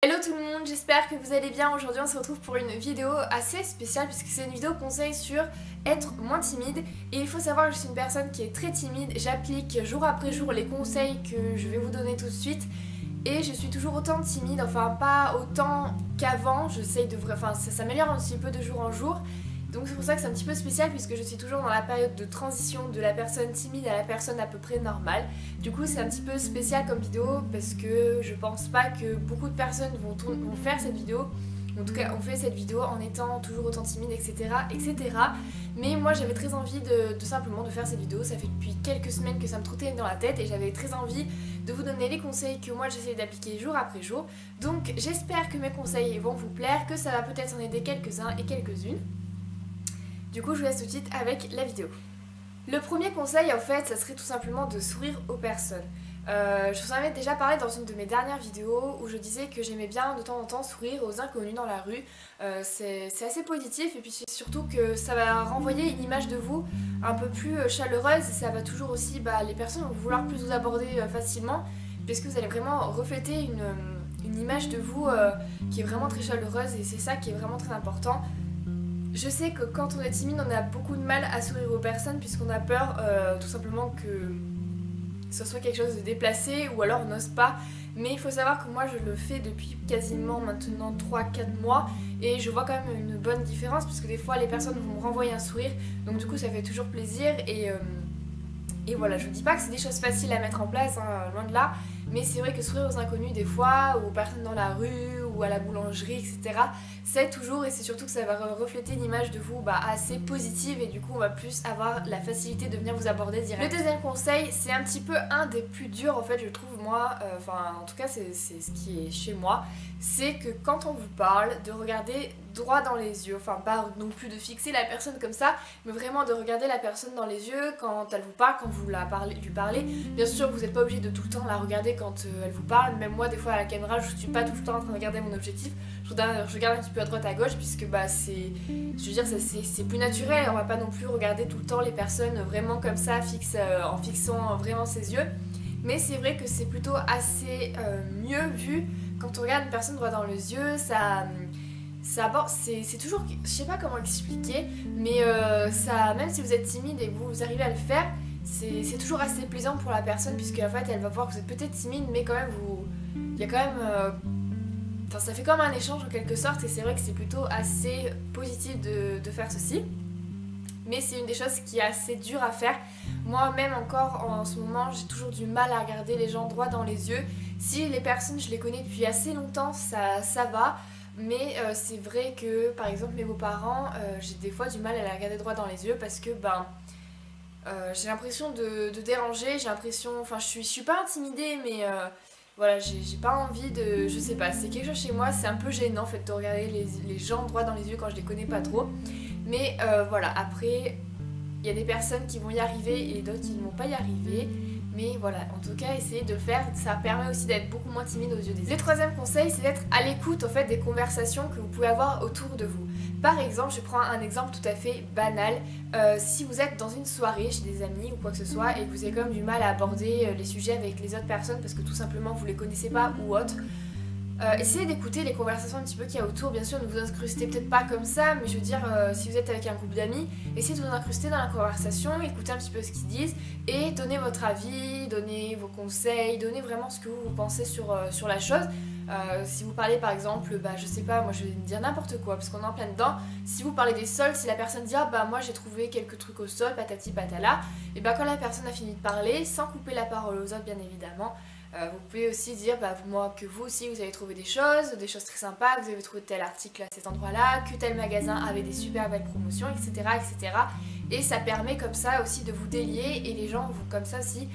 Hello tout le monde, j'espère que vous allez bien. Aujourd'hui on se retrouve pour une vidéo assez spéciale puisque c'est une vidéo conseil sur être moins timide. Et il faut savoir que je suis une personne qui est très timide, j'applique jour après jour les conseils que je vais vous donner tout de suite. Et je suis toujours autant timide, enfin pas autant qu'avant, j'essaye de... Enfin ça s'améliore un petit peu de jour en jour. Donc c'est pour ça que c'est un petit peu spécial puisque je suis toujours dans la période de transition de la personne timide à la personne à peu près normale. Du coup c'est un petit peu spécial comme vidéo parce que je pense pas que beaucoup de personnes vont faire cette vidéo. En tout cas on fait cette vidéo en étant toujours autant timide, etc. Mais moi j'avais très envie de simplement de faire cette vidéo. Ça fait depuis quelques semaines que ça me trottait dans la tête et j'avais très envie de vous donner les conseils que moi j'essaie d'appliquer jour après jour. Donc j'espère que mes conseils vont vous plaire, que ça va peut-être en aider quelques-uns et quelques-unes. Du coup je vous laisse tout de suite avec la vidéo. Le premier conseil en fait ça serait tout simplement de sourire aux personnes. Je vous en avais déjà parlé dans une de mes dernières vidéos où je disais que j'aimais bien de temps en temps sourire aux inconnus dans la rue. C'est assez positif et puis surtout que ça va renvoyer une image de vous un peu plus chaleureuse et ça va toujours aussi, les personnes vont vouloir plus vous aborder facilement puisque vous allez vraiment refléter une image de vous qui est vraiment très chaleureuse et c'est ça qui est vraiment très important. Je sais que quand on est timide, on a beaucoup de mal à sourire aux personnes puisqu'on a peur tout simplement que ce soit quelque chose de déplacé ou alors on n'ose pas. Mais il faut savoir que moi je le fais depuis quasiment maintenant 3-4 mois et je vois quand même une bonne différence parce que des fois les personnes vont me renvoyer un sourire donc du coup ça fait toujours plaisir et voilà, je vous dis pas que c'est des choses faciles à mettre en place, hein, loin de là, mais c'est vrai que sourire aux inconnus des fois, ou aux personnes dans la rue, ou à la boulangerie, etc. c'est toujours, et c'est surtout que ça va refléter une image de vous assez positive et du coup on va plus avoir la facilité de venir vous aborder direct. Le deuxième conseil, c'est un petit peu un des plus durs en fait je trouve moi, en tout cas c'est ce qui est chez moi, c'est que quand on vous parle, de regarder droit dans les yeux, enfin pas non plus de fixer la personne comme ça, mais vraiment de regarder la personne dans les yeux quand elle vous parle, quand vous lui parlez. Bien sûr vous n'êtes pas obligé de tout le temps la regarder quand elle vous parle, même moi des fois à la caméra je suis pas tout le temps en train de regarder mon objectif, je regarde un petit peu à droite à gauche puisque c'est plus naturel, on va pas non plus regarder tout le temps les personnes vraiment comme ça, en fixant vraiment ses yeux. Mais c'est vrai que c'est plutôt assez mieux vu quand on regarde une personne droit dans les yeux, c'est toujours, je sais pas comment expliquer, mais même si vous êtes timide et que vous arrivez à le faire, c'est toujours assez plaisant pour la personne puisque en fait elle va voir que vous êtes peut-être timide mais quand même il y a quand même ça fait comme un échange en quelque sorte et c'est vrai que c'est plutôt assez positif de faire ceci. Mais c'est une des choses qui est assez dure à faire. Moi-même encore en ce moment j'ai toujours du mal à regarder les gens droit dans les yeux. Si les personnes je les connais depuis assez longtemps ça va. Mais c'est vrai que par exemple mes beaux-parents, j'ai des fois du mal à les regarder droit dans les yeux parce que j'ai l'impression de déranger, j'ai l'impression, je suis pas intimidée mais voilà, j'ai pas envie de, je sais pas, c'est quelque chose chez moi, c'est un peu gênant en fait de regarder les gens droit dans les yeux quand je les connais pas trop. Mais voilà, après il y a des personnes qui vont y arriver et d'autres qui ne vont pas y arriver. Mais voilà, en tout cas, essayez de le faire, ça permet aussi d'être beaucoup moins timide aux yeux des autres. Le troisième conseil, c'est d'être à l'écoute en fait des conversations que vous pouvez avoir autour de vous. Par exemple, je prends un exemple tout à fait banal. Si vous êtes dans une soirée chez des amis ou quoi que ce soit et que vous avez quand même du mal à aborder les sujets avec les autres personnes parce que tout simplement vous les connaissez pas ou autre, essayez d'écouter les conversations un petit peu qu'il y a autour. Bien sûr ne vous incrustez peut-être pas comme ça, mais je veux dire si vous êtes avec un groupe d'amis, essayez de vous incruster dans la conversation, écoutez un petit peu ce qu'ils disent et donnez votre avis, donnez vos conseils, donnez vraiment ce que vous pensez sur la chose. Si vous parlez par exemple, je sais pas, moi je vais dire n'importe quoi parce qu'on est en plein dedans. Si vous parlez des sols, si la personne dit moi j'ai trouvé quelques trucs au sol, patati patala, et quand la personne a fini de parler, sans couper la parole aux autres bien évidemment, vous pouvez aussi dire que vous aussi vous avez trouvé des choses très sympas, que vous avez trouvé tel article à cet endroit là, que tel magasin avait des super belles promotions, etc. Et ça permet comme ça aussi de vous délier et les gens vont comme ça aussi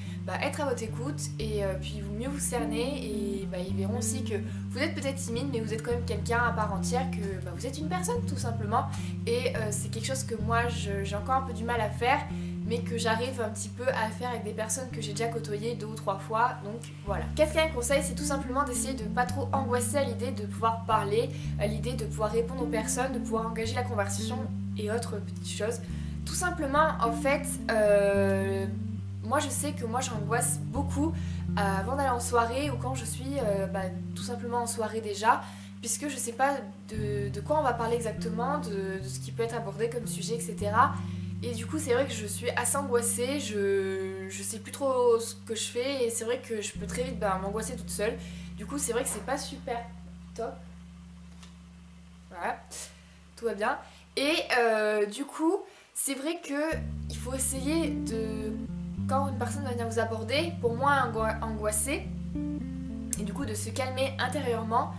être à votre écoute et puis mieux vous cerner et ils verront aussi que vous êtes peut-être timide mais vous êtes quand même quelqu'un à part entière, que vous êtes une personne tout simplement et c'est quelque chose que moi j'ai encore un peu du mal à faire mais que j'arrive un petit peu à faire avec des personnes que j'ai déjà côtoyées 2 ou 3 fois, donc voilà. Quatrième conseil, c'est tout simplement d'essayer de ne pas trop angoisser à l'idée de pouvoir parler, à l'idée de pouvoir répondre aux personnes, de pouvoir engager la conversation et autres petites choses. Tout simplement, en fait, moi je sais que moi j'angoisse beaucoup avant d'aller en soirée ou quand je suis tout simplement en soirée déjà, puisque je sais pas de quoi on va parler exactement, de ce qui peut être abordé comme sujet, etc. Et du coup c'est vrai que je suis assez angoissée, je sais plus trop ce que je fais et c'est vrai que je peux très vite m'angoisser toute seule. Du coup c'est vrai que c'est pas super top. Voilà, tout va bien. Et du coup c'est vrai que il faut essayer de, quand une personne va venir vous aborder, pour moins angoisser, et du coup de se calmer intérieurement,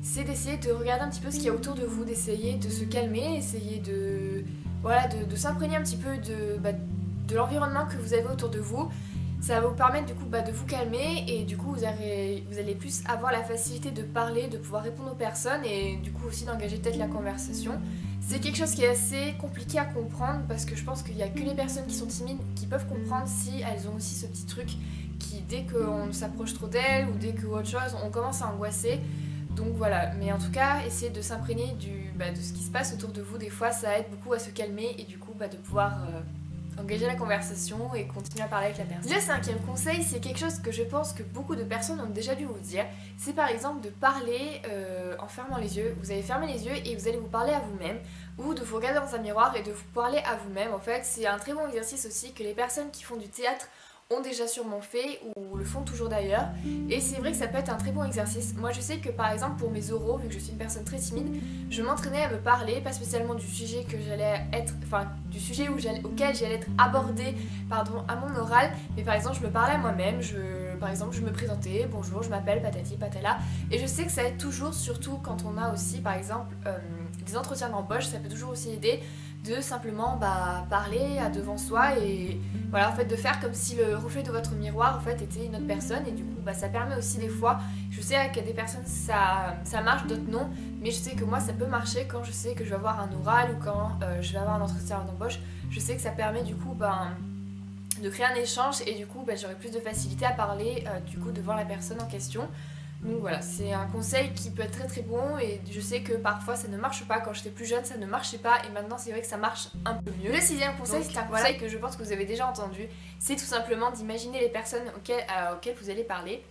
c'est d'essayer de regarder un petit peu ce qu'il y a autour de vous, d'essayer de se calmer, essayer de, voilà, de s'imprégner un petit peu de l'environnement que vous avez autour de vous. Ça va vous permettre du coup de vous calmer et du coup vous allez plus avoir la facilité de parler, de pouvoir répondre aux personnes et du coup aussi d'engager peut-être la conversation. C'est quelque chose qui est assez compliqué à comprendre parce que je pense qu'il n'y a que les personnes qui sont timides qui peuvent comprendre si elles ont aussi ce petit truc qui, dès qu'on s'approche trop d'elles ou dès que autre chose, on commence à angoisser. Donc voilà, mais en tout cas, essayez de s'imprégner de ce qui se passe autour de vous. Des fois, ça aide beaucoup à se calmer et du coup de pouvoir engager la conversation et continuer à parler avec la personne. Le cinquième conseil, c'est quelque chose que je pense que beaucoup de personnes ont déjà dû vous dire. C'est par exemple de parler en fermant les yeux. Vous allez fermer les yeux et vous allez vous parler à vous-même ou de vous regarder dans un miroir et de vous parler à vous-même. En fait, c'est un très bon exercice aussi que les personnes qui font du théâtre ont déjà sûrement fait ou le font toujours d'ailleurs, et c'est vrai que ça peut être un très bon exercice. Moi je sais que par exemple pour mes oraux, vu que je suis une personne très timide, je m'entraînais à me parler, pas spécialement du sujet que j'allais être, enfin du sujet auquel j'allais être abordée à mon oral, mais par exemple je me parlais à moi-même, par exemple je me présentais, bonjour je m'appelle patati patala, et je sais que ça aide toujours, surtout quand on a aussi par exemple des entretiens d'embauche, ça peut toujours aussi aider de simplement parler à devant soi et voilà, en fait de faire comme si le reflet de votre miroir en fait était une autre personne et du coup ça permet aussi des fois, je sais qu'il y a des personnes ça marche, d'autres non, mais je sais que moi ça peut marcher quand je sais que je vais avoir un oral ou quand je vais avoir un entretien d'embauche, je sais que ça permet du coup de créer un échange et du coup j'aurai plus de facilité à parler du coup devant la personne en question. Donc voilà, c'est un conseil qui peut être très très bon et je sais que parfois ça ne marche pas. Quand j'étais plus jeune ça ne marchait pas et maintenant c'est vrai que ça marche un peu mieux. Le sixième conseil, c'est un conseil que je pense que vous avez déjà entendu, c'est tout simplement d'imaginer les personnes auxquelles vous allez parler,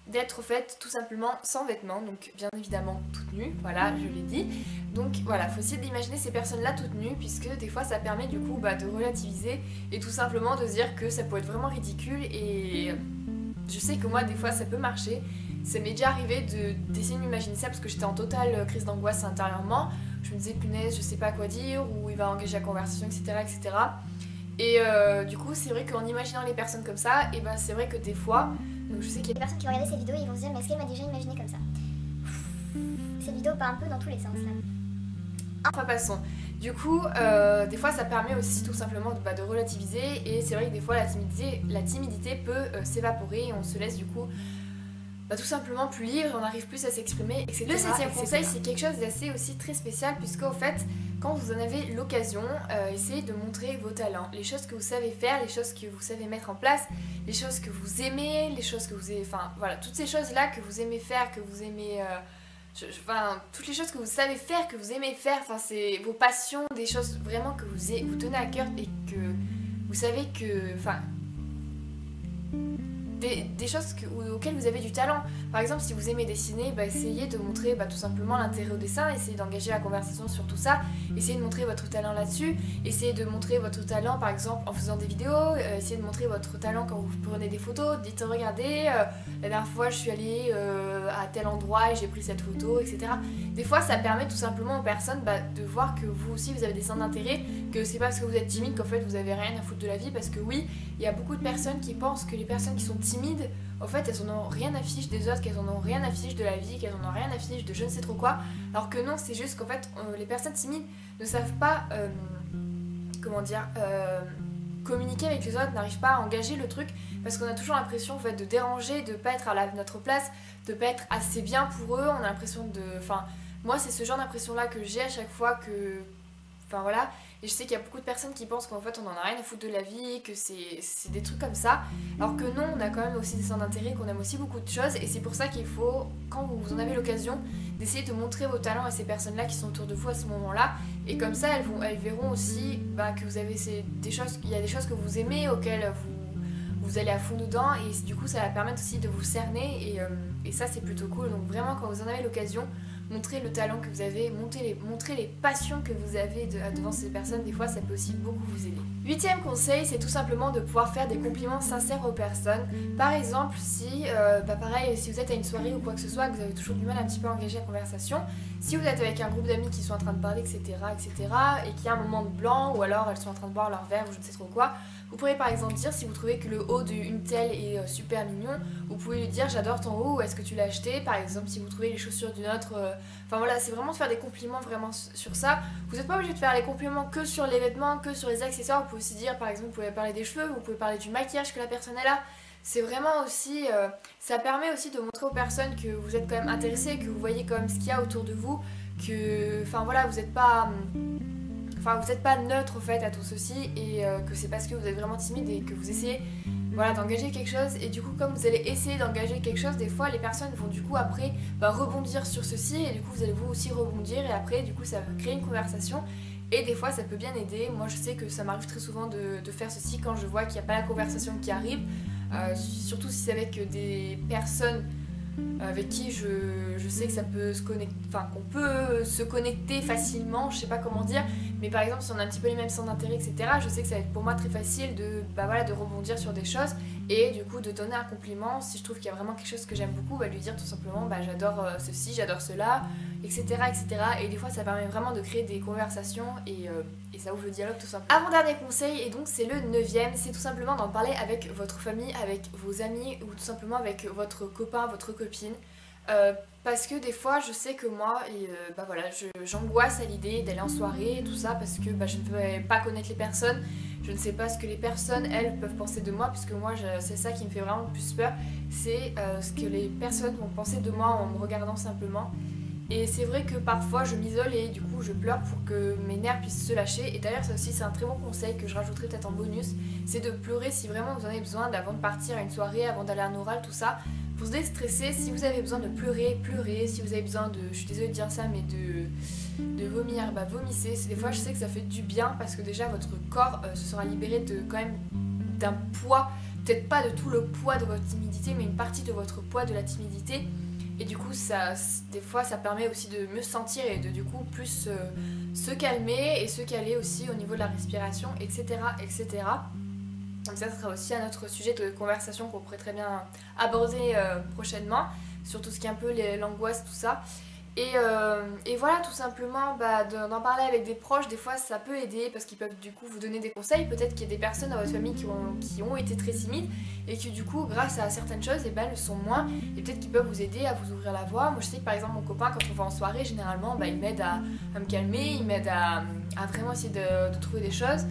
d'être faites tout simplement sans vêtements, donc bien évidemment toutes nues, voilà je l'ai dit. Donc voilà, faut essayer d'imaginer ces personnes là toutes nues puisque des fois ça permet du coup de relativiser et tout simplement de se dire que ça peut être vraiment ridicule et je sais que moi des fois ça peut marcher. Ça m'est déjà arrivé d'essayer de m'imaginer ça parce que j'étais en totale crise d'angoisse intérieurement. Je me disais punaise, je sais pas quoi dire, ou il va engager la conversation, etc. etc. Et du coup, c'est vrai qu'en imaginant les personnes comme ça, et c'est vrai que des fois, donc je sais qu'il y a des personnes qui vont regarder ces vidéos et ils vont se dire mais est-ce qu'elle m'a déjà imaginé comme ça? Cette vidéo part un peu dans tous les sens là. Enfin passons. Du coup, des fois ça permet aussi tout simplement de relativiser et c'est vrai que des fois la timidité peut s'évaporer et on se laisse du coup tout simplement plus libre, on arrive plus à s'exprimer, etc. Le septième conseil, c'est quelque chose d'assez aussi très spécial puisque au fait, quand vous en avez l'occasion, essayez de montrer vos talents, les choses que vous savez faire, les choses que vous savez mettre en place, les choses que vous aimez, les choses que vous aimez, enfin voilà, toutes ces choses-là que vous aimez faire, que vous aimez... toutes les choses que vous savez faire, que vous aimez faire, enfin c'est vos passions, des choses vraiment que vous tenez à cœur et que vous savez que... Enfin, des choses auxquelles vous avez du talent. Par exemple, si vous aimez dessiner, essayez de montrer tout simplement l'intérêt au dessin, essayez d'engager la conversation sur tout ça, essayez de montrer votre talent là-dessus, essayez de montrer votre talent par exemple en faisant des vidéos, essayez de montrer votre talent quand vous prenez des photos, dites regardez, la dernière fois je suis allée à tel endroit et j'ai pris cette photo, etc. Des fois ça permet tout simplement aux personnes de voir que vous aussi vous avez des centres d'intérêt, que c'est pas parce que vous êtes timide qu'en fait vous avez rien à foutre de la vie, parce que oui, il y a beaucoup de personnes qui pensent que les personnes qui sont timides, en fait elles en ont rien à fiche des autres, qu'elles en ont rien à fiche de la vie, qu'elles en ont rien à fiche de je ne sais trop quoi, alors que non, c'est juste qu'en fait les personnes timides ne savent pas communiquer avec les autres, n'arrivent pas à engager le truc parce qu'on a toujours l'impression en fait de déranger, de pas être à notre place, de pas être assez bien pour eux, on a l'impression de... Enfin, moi c'est ce genre d'impression là que j'ai à chaque fois que... Enfin voilà, et je sais qu'il y a beaucoup de personnes qui pensent qu'en fait on en a rien à foutre de la vie, que c'est des trucs comme ça, alors que non, on a quand même aussi des centres d'intérêt, qu'on aime aussi beaucoup de choses, et c'est pour ça qu'il faut, quand vous en avez l'occasion, d'essayer de montrer vos talents à ces personnes-là qui sont autour de vous à ce moment-là, et comme ça elles verront aussi que vous avez il y a des choses que vous aimez, auxquelles vous allez à fond dedans et du coup ça va permettre aussi de vous cerner et ça c'est plutôt cool. Donc vraiment quand vous en avez l'occasion, montrez le talent que vous avez, montrez les passions que vous avez devant ces personnes, des fois ça peut aussi beaucoup vous aider. 8e conseil, c'est tout simplement de pouvoir faire des compliments sincères aux personnes. Par exemple, si, pareil, si vous êtes à une soirée ou quoi que ce soit, que vous avez toujours du mal un petit peu à engager la conversation, si vous êtes avec un groupe d'amis qui sont en train de parler, etc., et qu'il y a un moment de blanc, ou alors elles sont en train de boire leur verre ou je ne sais trop quoi, vous pourrez par exemple dire, si vous trouvez que le haut d'une telle est super mignon, vous pouvez lui dire j'adore ton haut, où est-ce que tu l'as acheté, par exemple si vous trouvez les chaussures d'une autre, enfin voilà, c'est vraiment de faire des compliments vraiment sur ça. Vous n'êtes pas obligé de faire les compliments que sur les vêtements, que sur les accessoires, vous pouvez aussi dire par exemple, vous pouvez parler des cheveux, vous pouvez parler du maquillage que la personne est là. C'est vraiment aussi, ça permet aussi de montrer aux personnes que vous êtes quand même intéressé, que vous voyez quand même ce qu'il y a autour de vous, que, enfin voilà, vous n'êtes pas... Enfin, vous n'êtes pas neutre au fait à tout ceci et que c'est parce que vous êtes vraiment timide et que vous essayez voilà, d'engager quelque chose et du coup comme vous allez essayer d'engager quelque chose, des fois les personnes vont du coup après rebondir sur ceci et du coup vous allez vous aussi rebondir et après du coup ça va créer une conversation et des fois ça peut bien aider. Moi je sais que ça m'arrive très souvent de faire ceci quand je vois qu'il n'y a pas la conversation qui arrive, surtout si c'est avec des personnes avec qui je sais que ça peut se connecter, enfin qu'on peut se connecter facilement, je sais pas comment dire, mais par exemple si on a un petit peu les mêmes centres d'intérêt, etc., je sais que ça va être pour moi très facile de rebondir sur des choses et du coup de donner un compliment si je trouve qu'il y a vraiment quelque chose que j'aime beaucoup, lui dire tout simplement j'adore ceci, j'adore cela, etc., etc. Et des fois ça permet vraiment de créer des conversations et ça ouvre le dialogue tout simplement. Avant-dernier conseil, et donc c'est le 9e, c'est tout simplement d'en parler avec votre famille, avec vos amis ou tout simplement avec votre copain, votre copine. Parce que des fois je sais que moi j'angoisse à l'idée d'aller en soirée et tout ça parce que je ne peux pas connaître les personnes, je ne sais pas ce que les personnes elles peuvent penser de moi puisque moi c'est ça qui me fait vraiment le plus peur, c'est ce que les personnes vont penser de moi en me regardant simplement. Et c'est vrai que parfois je m'isole et du coup je pleure pour que mes nerfs puissent se lâcher. Et d'ailleurs ça aussi c'est un très bon conseil que je rajouterai peut-être en bonus, c'est de pleurer si vraiment vous en avez besoin avant de partir à une soirée, avant d'aller à un oral, tout ça. Pour se déstresser, si vous avez besoin de pleurer, pleurez. Si vous avez besoin de, je suis désolée de dire ça, mais de vomir, vomissez. Des fois je sais que ça fait du bien parce que déjà votre corps se sera libéré de quand même d'un poids, peut-être pas de tout le poids de votre timidité, mais une partie de votre poids de la timidité. Et du coup, des fois, ça permet aussi de mieux se sentir et de du coup plus se calmer et se caler aussi au niveau de la respiration, etc., etc. Donc ça sera aussi un autre sujet de conversation qu'on pourrait très bien aborder prochainement, sur tout ce qui est un peu l'angoisse, tout ça. Et voilà, tout simplement d'en parler avec des proches, des fois ça peut aider parce qu'ils peuvent du coup vous donner des conseils. Peut-être qu'il y a des personnes dans votre famille qui ont été très timides et qui du coup grâce à certaines choses le sont moins et peut-être qu'ils peuvent vous aider à vous ouvrir la voie. Moi je sais que par exemple mon copain quand on va en soirée généralement il m'aide à me calmer, il m'aide à vraiment essayer de trouver des choses.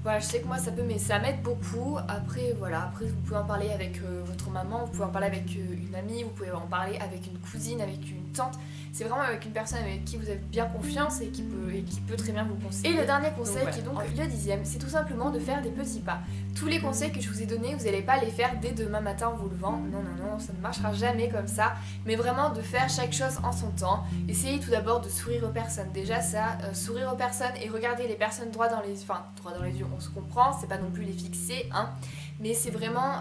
Voilà, je sais que moi ça m'aide beaucoup. Après vous pouvez en parler avec votre maman, vous pouvez en parler avec une amie, vous pouvez en parler avec une cousine, avec une tante. C'est vraiment avec une personne avec qui vous avez bien confiance et qui peut très bien vous conseiller. Et le dernier conseil, qui est donc le 10e, c'est tout simplement de faire des petits pas. Tous les conseils que je vous ai donnés, vous n'allez pas les faire dès demain matin en vous levant. Non, ça ne marchera jamais comme ça. Mais vraiment de faire chaque chose en son temps. Essayez tout d'abord de sourire aux personnes. Déjà ça, sourire aux personnes et regarder les personnes droit dans les yeux, on se comprend, c'est pas non plus les fixer, hein. Mais c'est vraiment,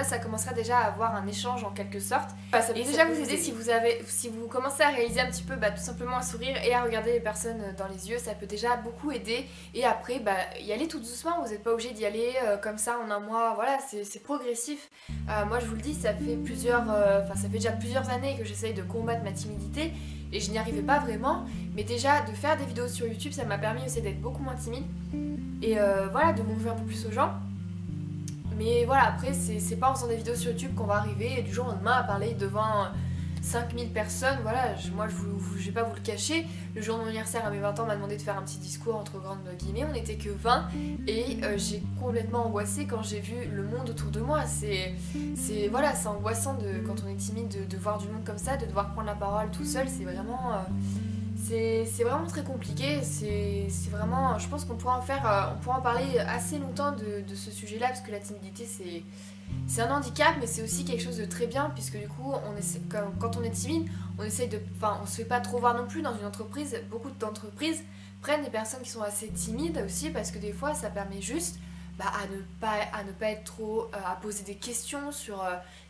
ça commencera déjà à avoir un échange en quelque sorte. Ça peut déjà vous aider si vous commencez à réaliser un petit peu, tout simplement à sourire et à regarder les personnes dans les yeux, ça peut déjà beaucoup aider. Et après, y aller tout doucement, vous n'êtes pas obligé d'y aller comme ça en un mois, voilà, c'est progressif. Moi je vous le dis, ça fait déjà plusieurs années que j'essaye de combattre ma timidité et je n'y arrivais pas vraiment. Mais déjà, de faire des vidéos sur YouTube, ça m'a permis aussi d'être beaucoup moins timide et de m'ouvrir un peu plus aux gens. Mais voilà, après, c'est pas en faisant des vidéos sur YouTube qu'on va arriver du jour au lendemain à parler devant 5000 personnes. Voilà, moi je vais pas vous le cacher. Le jour de mon anniversaire à mes 20 ans, on m'a demandé de faire un petit discours entre grandes guillemets. On n'était que 20 et j'ai complètement angoissé quand j'ai vu le monde autour de moi. C'est angoissant quand on est timide de voir du monde comme ça, de devoir prendre la parole tout seul. C'est vraiment très compliqué, c'est vraiment, je pense qu'on pourra en parler assez longtemps de ce sujet-là parce que la timidité c'est un handicap mais c'est aussi quelque chose de très bien puisque du coup quand on est timide, on se fait pas trop voir non plus dans une entreprise. Beaucoup d'entreprises prennent des personnes qui sont assez timides aussi parce que des fois ça permet juste à ne pas être trop à poser des questions sur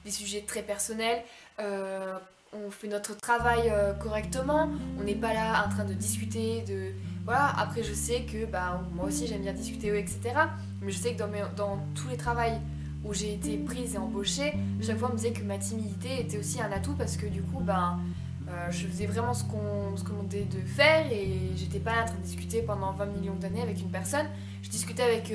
des sujets très personnels. On fait notre travail correctement, on n'est pas là en train de discuter de... Voilà, après je sais que moi aussi j'aime bien discuter, etc. Mais je sais que dans tous les travails où j'ai été prise et embauchée, chaque fois on me disait que ma timidité était aussi un atout parce que du coup, je faisais vraiment ce qu'on me demandait de faire et j'étais pas là en train de discuter pendant 20 millions d'années avec une personne. Je discutais avec,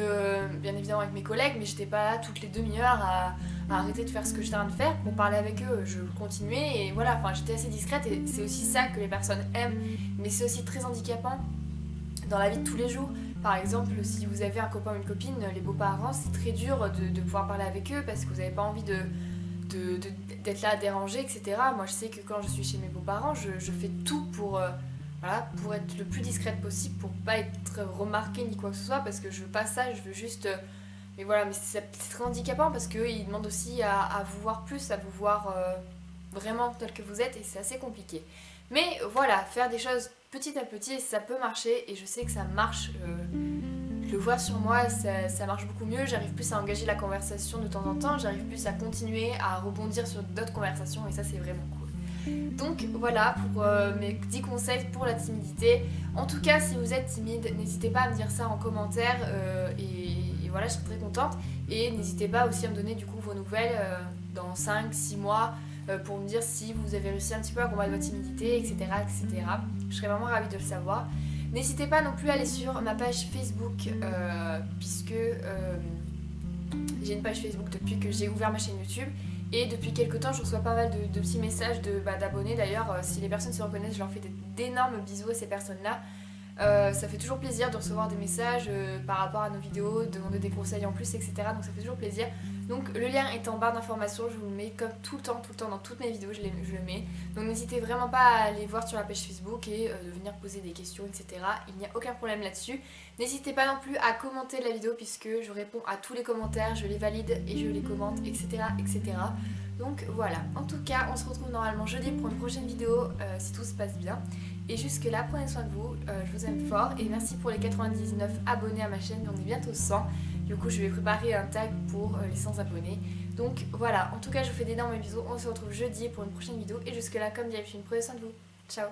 bien évidemment avec mes collègues, mais j'étais pas là toutes les demi-heures à arrêter de faire ce que j'étais en train de faire pour parler avec eux. Je continuais et voilà, j'étais assez discrète et c'est aussi ça que les personnes aiment. Mais c'est aussi très handicapant dans la vie de tous les jours. Par exemple, si vous avez un copain ou une copine, les beaux-parents, c'est très dur de pouvoir parler avec eux parce que vous n'avez pas envie d'être là à déranger, etc. Moi, je sais que quand je suis chez mes beaux-parents, je fais tout pour être le plus discrète possible, pour pas être remarquée ni quoi que ce soit, parce que je veux pas ça, je veux juste... mais voilà, mais c'est très handicapant parce qu'ils demandent aussi à vous voir plus, à vous voir vraiment tel que vous êtes, et c'est assez compliqué. Mais voilà, faire des choses petit à petit, ça peut marcher, et je sais que ça marche. Je le vois sur moi, ça marche beaucoup mieux, j'arrive plus à engager la conversation de temps en temps, j'arrive plus à continuer à rebondir sur d'autres conversations, et ça c'est vraiment cool. Donc voilà pour mes 10 conseils pour la timidité. En tout cas, si vous êtes timide, n'hésitez pas à me dire ça en commentaire, et voilà, je serai très contente. Et n'hésitez pas aussi à me donner du coup vos nouvelles dans 5-6 mois pour me dire si vous avez réussi un petit peu à combattre votre timidité, etc., etc. Je serais vraiment ravie de le savoir. N'hésitez pas non plus à aller sur ma page Facebook, puisque j'ai une page Facebook depuis que j'ai ouvert ma chaîne YouTube. Et depuis quelques temps, je reçois pas mal de petits messages d'abonnés. D'ailleurs, si les personnes se reconnaissent, je leur fais d'énormes bisous à ces personnes-là. Ça fait toujours plaisir de recevoir des messages par rapport à nos vidéos, de demander des conseils en plus, etc. Donc ça fait toujours plaisir. Donc le lien est en barre d'informations, je vous le mets comme tout le temps dans toutes mes vidéos, je le mets. Donc n'hésitez vraiment pas à aller voir sur la page Facebook et de venir poser des questions, etc. Il n'y a aucun problème là-dessus. N'hésitez pas non plus à commenter la vidéo puisque je réponds à tous les commentaires, je les valide et je les commente, etc. etc. Donc voilà, en tout cas on se retrouve normalement jeudi pour une prochaine vidéo si tout se passe bien. Et jusque là, prenez soin de vous, je vous aime fort et merci pour les 99 abonnés à ma chaîne, on est bientôt 100. Du coup je vais préparer un tag pour les 100 abonnés. Donc voilà, en tout cas je vous fais d'énormes bisous, on se retrouve jeudi pour une prochaine vidéo et jusque là comme d'habitude, prenez soin de vous, ciao.